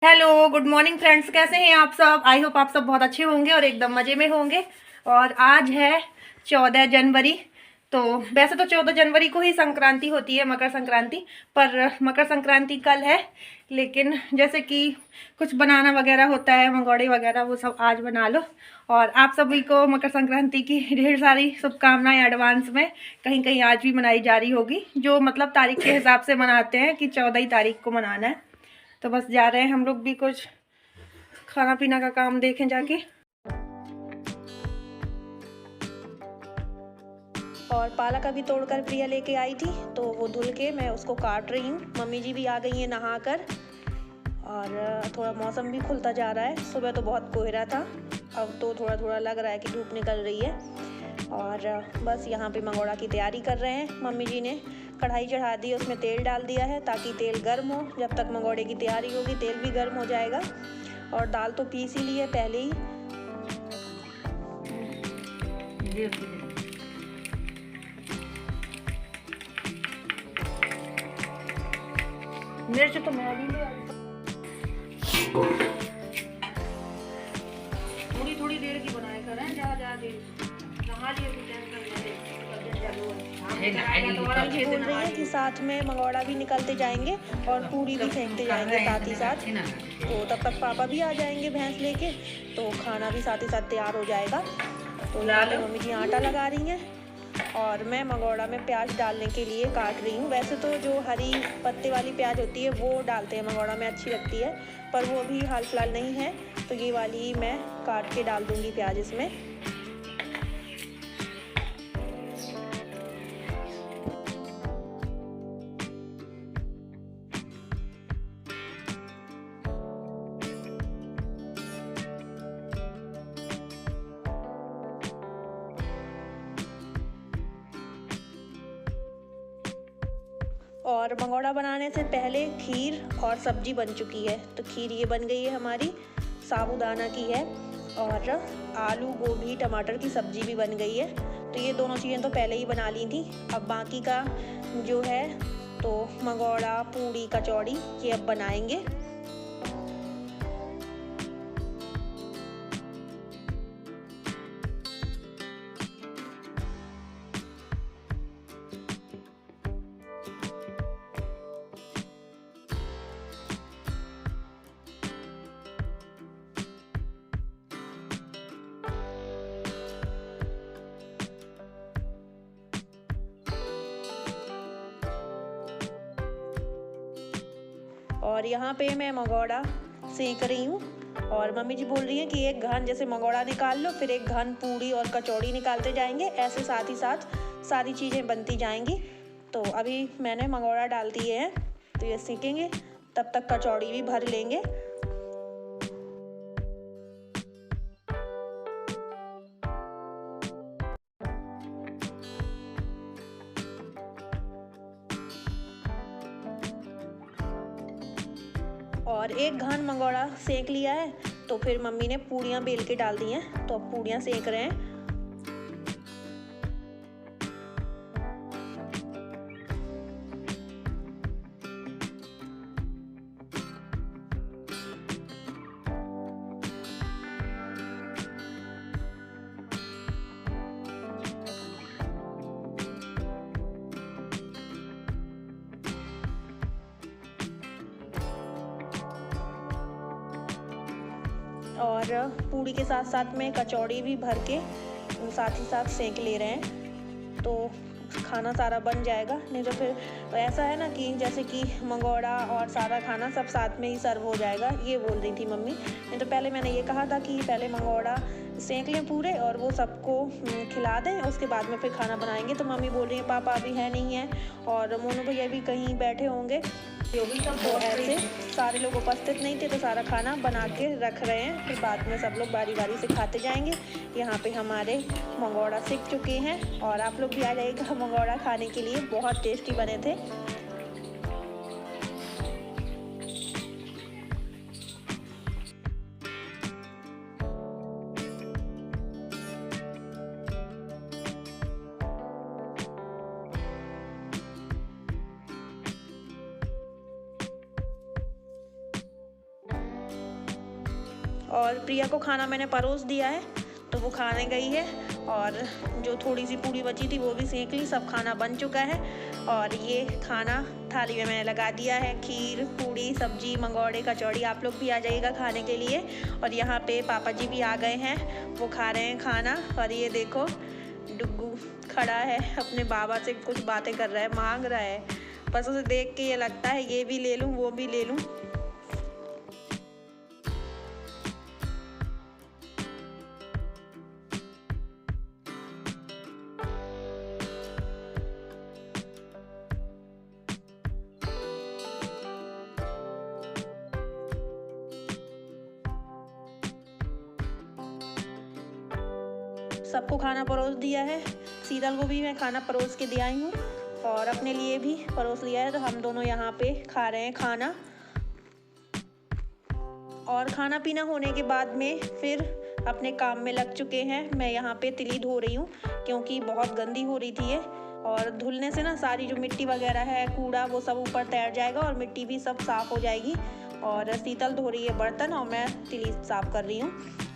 Hello, good morning friends. कैसे हैं आप सब? आई होप आप सब बहुत अच्छे होंगे और एकदम मज़े में होंगे। और आज है 14 जनवरी। तो वैसे तो 14 जनवरी को ही संक्रांति होती है, मकर संक्रांति। पर मकर संक्रांति कल है, लेकिन जैसे कि कुछ बनाना वगैरह होता है, मंगोड़े वगैरह, वो सब आज बना लो। और आप सभी को मकर संक्रांति की ढेर सारी शुभकामनाएं एडवांस में। कहीं कहीं आज भी मनाई जा रही होगी, जो मतलब तारीख के हिसाब से मनाते हैं कि 14 तारीख को मनाना है। तो बस जा रहे हैं हम लोग भी, कुछ खाना पीना का काम देखें जाके। और पालक अभी तोड़कर प्रिया लेके आई थी, तो वो धुल के मैं उसको काट रही हूँ। मम्मी जी भी आ गई हैं नहाकर। और थोड़ा मौसम भी खुलता जा रहा है। सुबह तो बहुत कोहरा था, अब तो थोड़ा थोड़ा लग रहा है कि धूप निकल रही है। और बस यहाँ पे मंगोड़ा की तैयारी कर रहे हैं। मम्मी जी ने कढ़ाई चढ़ा दी, उसमें तेल डाल दिया है ताकि तेल गर्म हो। जब तक मंगोड़े की तैयारी होगी तेल भी गर्म हो जाएगा। और दाल तो पीस ही ली है पहले ही। मिर्च तो मैं भी ले आई, थोड़ी थोड़ी देर की बनाया करें, ज़्यादा देर नहा लिए बोल रही है कि साथ में मंगोड़ा भी निकलते जाएंगे और पूरी भी फेंकते जाएंगे साथ ही साथ। तो तब तक पापा भी आ जाएंगे भैंस लेके, तो खाना भी साथ ही साथ तैयार हो जाएगा। तो यहाँ पे मम्मी जी आटा लगा रही हैं और मैं मंगोड़ा में प्याज डालने के लिए काट रही हूँ। वैसे तो जो हरी पत्ते वाली प्याज होती है वो डालते हैं मंगोड़ा में, अच्छी लगती है, पर वो अभी हाल फिलहाल नहीं है, तो ये वाली मैं काट के डाल दूँगी प्याज इसमें। और मंगोड़ा बनाने से पहले खीर और सब्जी बन चुकी है। तो खीर ये बन गई है हमारी, साबूदाना की है। और आलू गोभी टमाटर की सब्जी भी बन गई है। तो ये दोनों चीज़ें तो पहले ही बना ली थी। अब बाकी का जो है, तो मंगोड़ा पूड़ी कचौड़ी ये अब बनाएंगे। और यहाँ पे मैं मंगोड़ा सेक रही हूँ। और मम्मी जी बोल रही हैं कि एक घान जैसे मंगोड़ा निकाल लो, फिर एक घान पूड़ी और कचौड़ी निकालते जाएंगे, ऐसे साथ ही साथ सारी चीज़ें बनती जाएंगी। तो अभी मैंने मंगोड़ा डाल दिए हैं, तो ये सेकेंगे, तब तक कचौड़ी भी भर लेंगे। और एक घान मंगोड़ा सेक लिया है, तो फिर मम्मी ने पूड़ियाँ बेल के डाल दी हैं, तो अब पूड़ियाँ सेक रहे हैं। और पूड़ी के साथ साथ में कचौड़ी भी भर के साथ ही साथ सेक ले रहे हैं, तो खाना सारा बन जाएगा। नहीं तो फिर ऐसा है ना कि जैसे कि मंगोड़ा और सारा खाना सब साथ में ही सर्व हो जाएगा, ये बोल रही थी मम्मी। नहीं तो पहले मैंने ये कहा था कि पहले मंगोड़ा सेक लें पूरे और वो सबको खिला दें, उसके बाद में फिर खाना बनाएंगे। तो मम्मी बोल रही है पापा अभी है नहीं है और मोनू भैया भी कहीं बैठे होंगे, तो ऐसे सारे लोग उपस्थित नहीं थे, तो सारा खाना बना के रख रहे हैं, फिर बाद में सब लोग बारी बारी से खाते जाएंगे। यहाँ पे हमारे मंगोड़ा सीख चुके हैं और आप लोग भी आ जाइएगा मंगोड़ा खाने के लिए, बहुत टेस्टी बने थे। और प्रिया को खाना मैंने परोस दिया है, तो वो खाने गई है। और जो थोड़ी सी पूड़ी बची थी वो भी सेंक ली। सब खाना बन चुका है और ये खाना थाली में मैंने लगा दिया है। खीर, पूड़ी, सब्जी, मंगोड़े, कचौड़ी। आप लोग भी आ जाइएगा खाने के लिए। और यहाँ पे पापा जी भी आ गए हैं, वो खा रहे हैं खाना। और ये देखो डुग्गू खड़ा है, अपने बाबा से कुछ बातें कर रहा है, मांग रहा है। बस उसे देख के ये लगता है ये भी ले लूँ, वो भी ले लूँ। सबको खाना परोस दिया है। शीतल को भी मैं खाना परोस के दे आई हूँ और अपने लिए भी परोस लिया है। तो हम दोनों यहाँ पे खा रहे हैं खाना। और खाना पीना होने के बाद में फिर अपने काम में लग चुके हैं। मैं यहाँ पे तिली धो रही हूँ क्योंकि बहुत गंदी हो रही थी ये, और धुलने से ना सारी जो मिट्टी वगैरह है, कूड़ा, वो सब ऊपर तैर जाएगा और मिट्टी भी सब साफ़ हो जाएगी। और शीतल धो रही है बर्तन और मैं तिली साफ़ कर रही हूँ।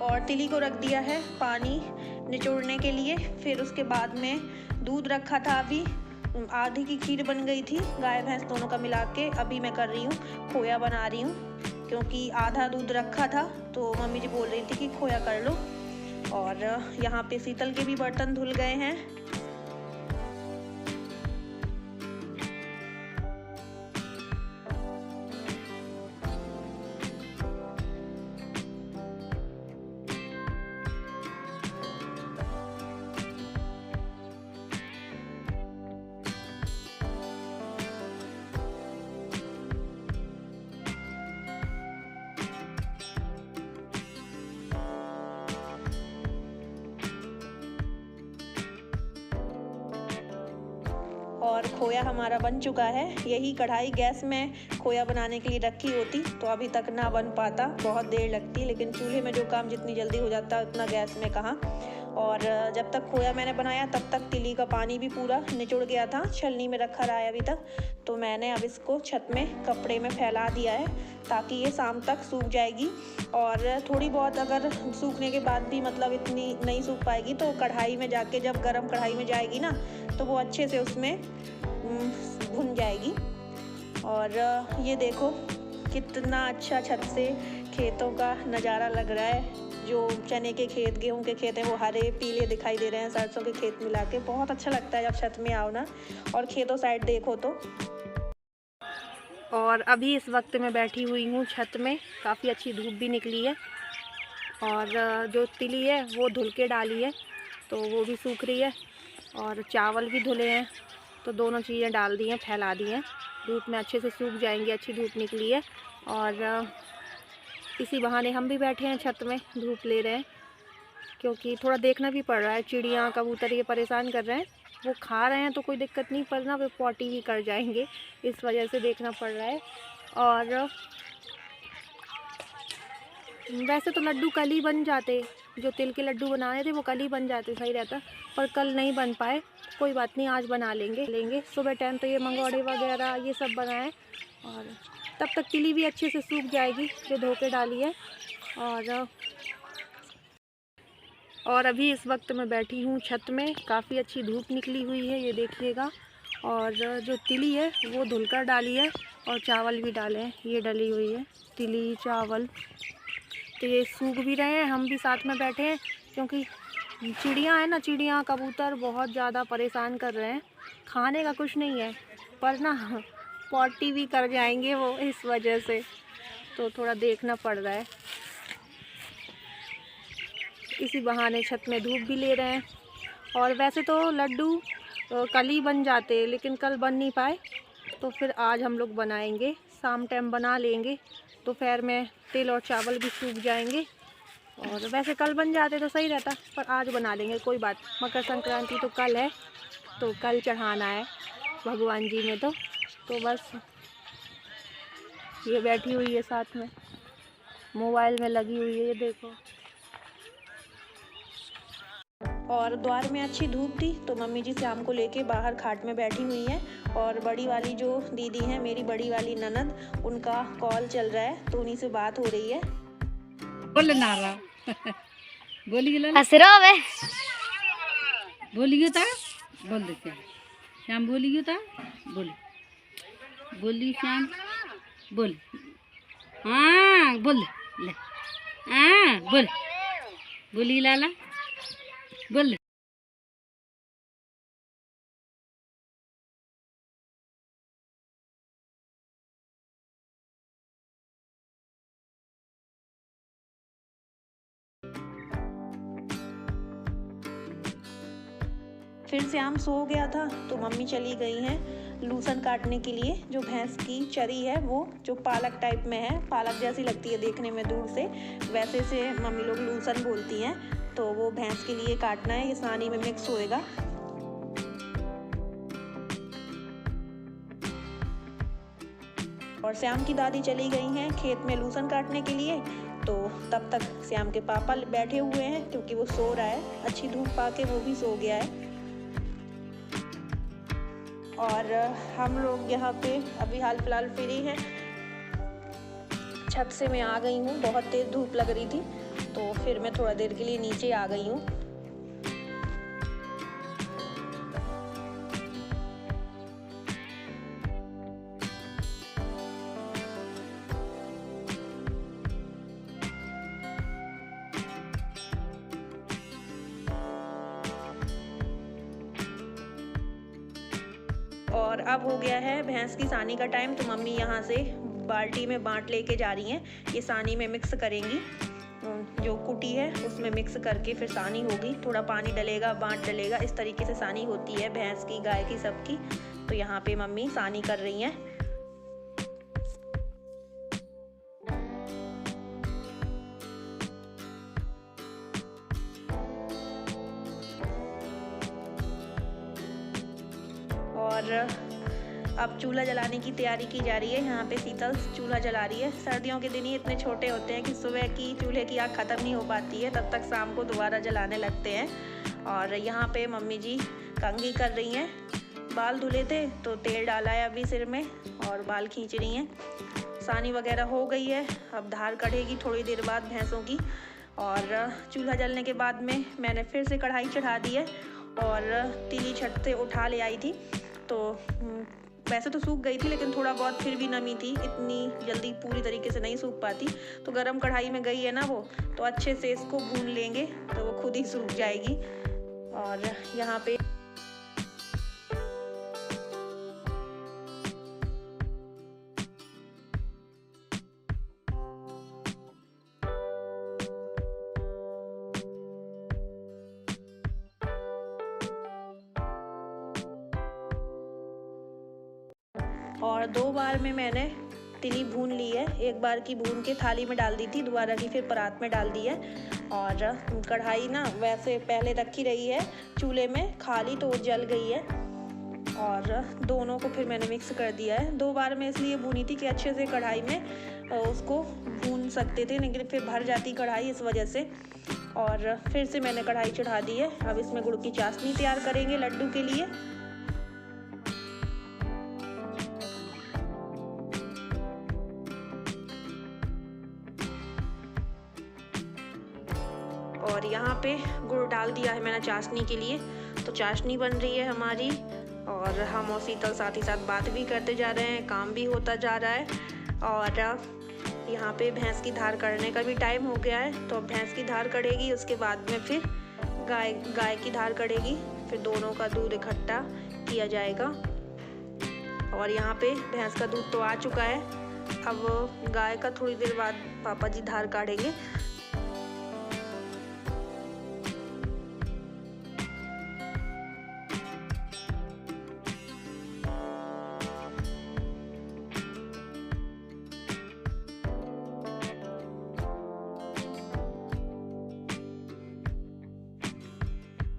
और तिली को रख दिया है पानी निचोड़ने के लिए। फिर उसके बाद में दूध रखा था, अभी आधी की खीर बन गई थी, गाय भैंस दोनों का मिला के। अभी मैं कर रही हूँ खोया बना रही हूँ क्योंकि आधा दूध रखा था, तो मम्मी जी बोल रही थी कि खोया कर लो। और यहाँ पे शीतल के भी बर्तन धुल गए हैं। और खोया हमारा बन चुका है। यही कढ़ाई गैस में खोया बनाने के लिए रखी होती तो अभी तक ना बन पाता, बहुत देर लगती। लेकिन चूल्हे में जो काम जितनी जल्दी हो जाता है उतना गैस में कहाँ। और जब तक खोया मैंने बनाया तब तक तिली का पानी भी पूरा निचुड़ गया था, छलनी में रखा रहा है अभी तक। तो मैंने अब इसको छत में कपड़े में फैला दिया है ताकि ये शाम तक सूख जाएगी। और थोड़ी बहुत अगर सूखने के बाद भी मतलब इतनी नहीं सूख पाएगी तो कढ़ाई में जाके, जब गरम कढ़ाई में जाएगी ना, तो वो अच्छे से उसमें भुन जाएगी। और ये देखो कितना अच्छा छत से खेतों का नज़ारा लग रहा है। जो चने के खेत, गेहूं के खेत हैं वो हरे पीले दिखाई दे रहे हैं, सरसों के खेत मिला के। बहुत अच्छा लगता है जब छत में आओ ना और खेतों साइड देखो तो। और अभी इस वक्त मैं बैठी हुई हूँ छत में, काफ़ी अच्छी धूप भी निकली है। और जो तिली है वो धुल के डाली है तो वो भी सूख रही है। और चावल भी धुले हैं तो दोनों चीज़ें डाल दी हैं, फैला दी हैं, धूप में अच्छे से सूख जाएंगी। अच्छी धूप निकली है और इसी बहाने हम भी बैठे हैं छत में, धूप ले रहे हैं क्योंकि थोड़ा देखना भी पड़ रहा है। चिड़ियाँ, कबूतर ये परेशान कर रहे हैं। वो खा रहे हैं तो कोई दिक्कत नहीं, पर ना वे पॉटी भी कर जाएंगे, इस वजह से देखना पड़ रहा है। और वैसे तो लड्डू कल ही बन जाते, जो तिल के लड्डू बनाए थे वो कल ही बन जाते, सही रहता, पर कल नहीं बन पाए। कोई बात नहीं, आज बना लेंगे। सुबह टाइम तो ये मंगोड़े वगैरह ये सब बनाएं और तब तक तिली भी अच्छे से सूख जाएगी जो धो के डाली है। और अभी इस वक्त मैं बैठी हूँ छत में, काफ़ी अच्छी धूप निकली हुई है, ये देखिएगा। और जो तिली है वो धुलकर डाली है और चावल भी डाले हैं, ये डली हुई है तिली चावल। तो ये सूख भी रहे हैं, हम भी साथ में बैठे हैं क्योंकि चिड़ियाँ हैं ना, चिड़ियाँ कबूतर बहुत ज़्यादा परेशान कर रहे हैं। खाने का कुछ नहीं है पर ना पॉटी भी कर जाएंगे वो, इस वजह से तो थोड़ा देखना पड़ रहा है। इसी बहाने छत में धूप भी ले रहे हैं। और वैसे तो लड्डू कल ही बन जाते, लेकिन कल बन नहीं पाए तो फिर आज हम लोग बनाएंगे, शाम टाइम बना लेंगे। दोपहर में तिल और चावल भी सूख जाएंगे। और वैसे कल बन जाते तो सही रहता, पर आज बना लेंगे, कोई बात। मकर संक्रांति तो कल है, तो कल चढ़ाना है भगवान जी में। तो तो बस ये बैठी हुई है साथ में, मोबाइल में लगी हुई है, ये देखो। और द्वार में अच्छी धूप थी तो मम्मी जी श्याम को लेके बाहर खाट में बैठी हुई हैं। और बड़ी वाली जो दीदी हैं, मेरी बड़ी वाली ननद, उनका कॉल चल रहा है तो उन्हीं से बात हो रही है। बोल नारा बोलिए हसरो वे बोलिए ता बोल दे श्याम बोलिए ता बोल बोली श्याम बोल हाँ बोल ले हाँ बोल बोली लाला बोल। फिर श्याम सो गया था तो मम्मी चली गई हैं लूसन काटने के लिए। जो भैंस की चरी है वो जो पालक टाइप में है, पालक जैसी लगती है देखने में दूर से, वैसे से मम्मी लोग लूसन बोलती हैं। तो वो भैंस के लिए काटना है, ये सानी में मिक्स होएगा। और श्याम की दादी चली गई हैं खेत में लूसन काटने के लिए। तो तब तक श्याम के पापा बैठे हुए हैं क्योंकि वो सो रहा है, अच्छी धूप पाके वो भी सो गया है। और हम लोग यहाँ पे अभी हाल फिलहाल फ्री हैं। छत से मैं आ गई हूँ, बहुत तेज धूप लग रही थी तो फिर मैं थोड़ा देर के लिए नीचे आ गई हूँ। और अब हो गया है भैंस की सानी का टाइम, तो मम्मी यहाँ से बाल्टी में बांट लेके जा रही हैं। ये सानी में मिक्स करेंगी, जो कुटी है उसमें मिक्स करके फिर सानी होगी। थोड़ा पानी डलेगा, बांट डलेगा, इस तरीके से सानी होती है भैंस की, गाय की, सबकी। तो यहाँ पे मम्मी सानी कर रही हैं। और अब चूल्हा जलाने की तैयारी की जा रही है। यहाँ पे शीतल चूल्हा जला रही है। सर्दियों के दिन ही इतने छोटे होते हैं कि सुबह की चूल्हे की आग ख़त्म नहीं हो पाती है, तब तक शाम को दोबारा जलाने लगते हैं। और यहाँ पे मम्मी जी कंघी कर रही हैं। बाल धुले थे तो तेल डाला है अभी सिर में और बाल खींच रही हैं। सानी वगैरह हो गई है, अब धार कढ़ेगी थोड़ी देर बाद भैंसों की। और चूल्हा जलने के बाद में मैंने फिर से कढ़ाई चढ़ा दी है और तीली छत से उठा ले आई थी। तो वैसे तो सूख गई थी लेकिन थोड़ा बहुत फिर भी नमी थी, इतनी जल्दी पूरी तरीके से नहीं सूख पाती। तो गरम कढ़ाई में गई है ना वो, तो अच्छे से इसको भून लेंगे तो वो खुद ही सूख जाएगी। और यहाँ पे और 2 बार में मैंने तिली भून ली है। एक बार की भून के थाली में डाल दी थी, दोबारा की फिर परात में डाल दी है। और कढ़ाई ना वैसे पहले रखी रही है चूल्हे में खाली, तो वो जल गई है। और दोनों को फिर मैंने मिक्स कर दिया है। 2 बार में इसलिए भूनी थी कि अच्छे से कढ़ाई में उसको भून सकते थे, लेकिन फिर भर जाती कढ़ाई इस वजह से। और फिर से मैंने कढ़ाई चढ़ा दी है। अब इसमें गुड़ की चाशनी तैयार करेंगे लड्डू के लिए। और यहाँ पे गुड़ डाल दिया है मैंने चाशनी के लिए, तो चाशनी बन रही है हमारी। और हम और शीतल साथ ही साथ बात भी करते जा रहे हैं, काम भी होता जा रहा है। और यहाँ पे भैंस की धार काढ़ने का भी टाइम हो गया है, तो अब भैंस की धार कढ़ेगी, उसके बाद में फिर गाय की धार कढ़ेगी, फिर दोनों का दूध इकट्ठा किया जाएगा। और यहाँ पे भैंस का दूध तो आ चुका है, अब गाय का थोड़ी देर बाद पापा जी धार काढ़ेंगे।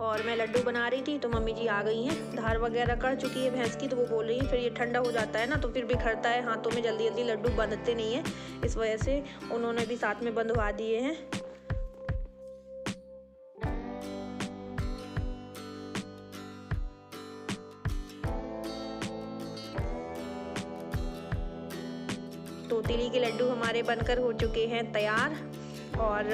और मैं लड्डू बना रही थी तो मम्मी जी आ गई हैं। धार वगैरह कर चुकी है भैंस की, तो वो बोल रही है फिर ये ठंडा हो जाता है ना, तो फिर बिखरता है हाथों में, जल्दी जल्दी लड्डू बंधते नहीं है, इस वजह से उन्होंने भी साथ में बंधवा दिए हैं। तो तिली के लड्डू हमारे बनकर हो चुके हैं तैयार। और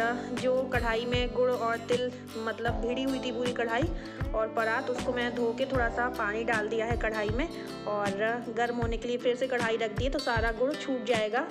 जो कढ़ाई में गुड़ और तिल मतलब भिड़ी हुई थी पूरी कढ़ाई और परात, उसको मैं धो के थोड़ा सा पानी डाल दिया है कढ़ाई में और गर्म होने के लिए फिर से कढ़ाई रख दी है, तो सारा गुड़ छूट जाएगा।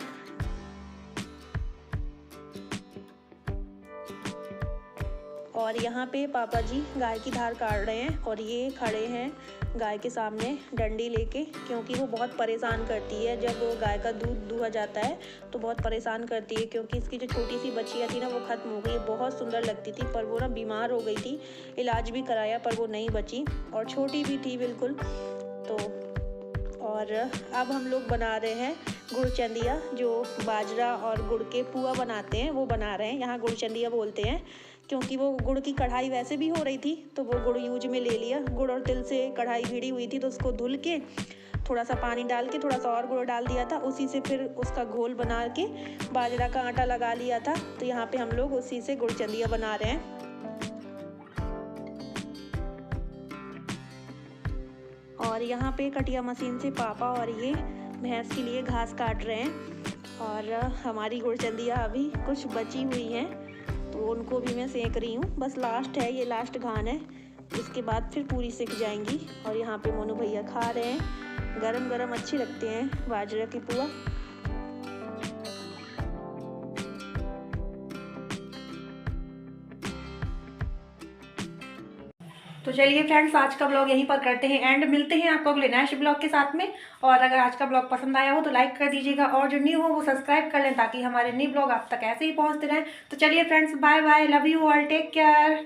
और यहाँ पे पापा जी गाय की धार काट रहे हैं और ये खड़े हैं गाय के सामने डंडी लेके, क्योंकि वो बहुत परेशान करती है। जब गाय का दूध दुहा जाता है तो बहुत परेशान करती है, क्योंकि इसकी जो छोटी सी बच्चियाँ थी ना वो ख़त्म हो गई। बहुत सुंदर लगती थी पर वो ना बीमार हो गई थी, इलाज भी कराया पर वो नहीं बची और छोटी भी थी बिल्कुल। तो और अब हम लोग बना रहे हैं गुड़चंदिया, जो बाजरा और गुड़ के पुआ बनाते हैं वो बना रहे हैं। यहाँ गुड़चंदिया बोलते हैं, क्योंकि वो गुड़ की कढ़ाई वैसे भी हो रही थी तो वो गुड़ यूज में ले लिया। गुड़ और तिल से कढ़ाई भिड़ी हुई थी तो उसको धुल के थोड़ा सा पानी डाल के थोड़ा सा और गुड़ डाल दिया था, उसी से फिर उसका घोल बना के बाजरा का आटा लगा लिया था। तो यहाँ पे हम लोग उसी से गुड़चंदिया बना रहे हैं। और यहाँ पे कटिया मशीन से पापा और ये भैंस के लिए घास काट रहे हैं। और हमारी गुड़चंदिया अभी कुछ बची हुई हैं तो उनको भी मैं सेक रही हूँ। बस लास्ट है, ये लास्ट घान है, इसके बाद फिर पूरी सिक जाएंगी। और यहाँ पे मोनू भैया खा रहे हैं, गरम गरम अच्छी लगते हैं बाजरा की पुआ। तो चलिए फ्रेंड्स, आज का ब्लॉग यहीं पर करते हैं एंड, मिलते हैं आपको अगले नेक्स्ट ब्लॉग के साथ में। और अगर आज का ब्लॉग पसंद आया हो तो लाइक कर दीजिएगा और जो न्यू हो वो सब्सक्राइब कर लें, ताकि हमारे न्यू ब्लॉग आप तक ऐसे ही पहुंचते रहें। तो चलिए friends, bye bye, love you all, take care.